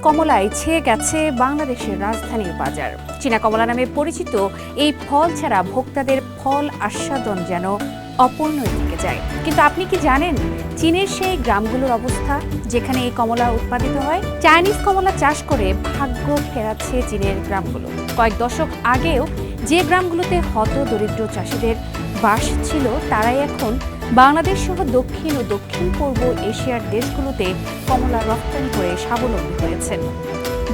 কমলায় ছেয়ে গেছে বাংলাদেশের রাজধানীর বাজার। চীনা কমলা নামে পরিচিত এই ফল ছাড়া ভোক্তাদের ফল আস্বাদন যেন অপূর্ণই থেকে যায়। কিন্তু আপনি কি জানেন চীনের সেই গ্রামগুলোর অবস্থা যেখানে এই কমলা উৎপাদিত হয়? চাইনিজ কমলা চাষ করে ভাগ্য ফেরাচ্ছে চীনের গ্রামগুলো। কয়েক দশক আগেও যে গ্রামগুলোতে হত দরিদ্র চাষিদের বাস ছিল, তারাই এখন বাংলাদেশ সহ দক্ষিণ ও দক্ষিণ পূর্ব এশিয়ার দেশগুলোতে কমলা রপ্তানি করে স্বাবলম্বী হয়েছেন।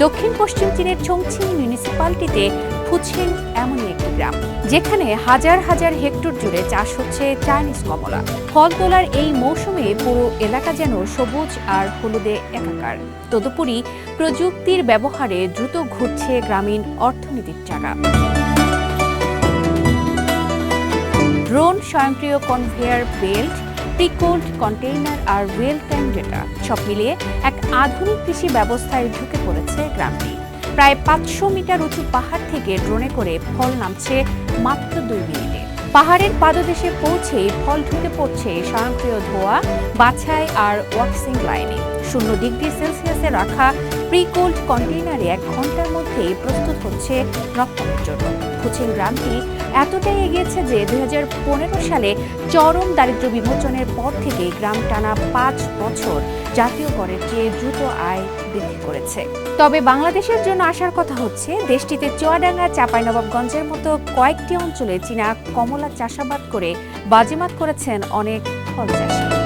দক্ষিণ পশ্চিম চীনের চংচিং মিউনিসিপ্যালিটিতে ফুচিং এমনই একটি গ্রাম, যেখানে হাজার হাজার হেক্টর জুড়ে চাষ হচ্ছে চাইনিজ কমলা। ফল তোলার এই মৌসুমে পুরো এলাকা যেন সবুজ আর হলুদে একাকার। তদুপরি প্রযুক্তির ব্যবহারে দ্রুত ঘুরছে গ্রামীণ অর্থনীতির চাকা। ড্রোন, স্বয়ংক্রিয় কনভেয়ার বেল্ট, প্রি-কোল্ড কন্টেইনার আর রিয়েল টাইম ডেটা সব মিলিয়ে এক আধুনিক কৃষি ব্যবস্থায় ঢুকে পড়েছে গ্রামটি। প্রায় 500 মিটার উঁচু পাহাড় থেকে ড্রোনে করে ফল নামছে মাত্র 2 মিনিটে। পাহাড়ের পাদদেশে পৌঁছেই ফল ঢুকে পড়ছে স্বয়ংক্রিয় ধোয়া, বাছাই আর ওয়াক্সিং লাইনে। 0 ডিগ্রি সেলসিয়াসে রাখা প্রি-কোল্ড কন্টেইনারে 1 ঘন্টার মধ্যেই প্রস্তুত হচ্ছে রপ্তানির জন্য। ফুচিং গ্রামটি এতটাই এগিয়েছে যে 2015 সালে চরম দারিদ্র্য বিমোচনের পর থেকে গ্রাম টানা 5 বছর জাতীয় গড়ের চেয়ে দ্রুত আয় বৃদ্ধি করেছে। তবে বাংলাদেশের জন্য আসার কথা হচ্ছে, দেশটিতে চুয়াডাঙ্গা, চাঁপাইনবাবগঞ্জের মতো কয়েকটি অঞ্চলে চীনা কমলা চাষাবাদ করে বাজিমাত করেছেন অনেক ফল চাষী।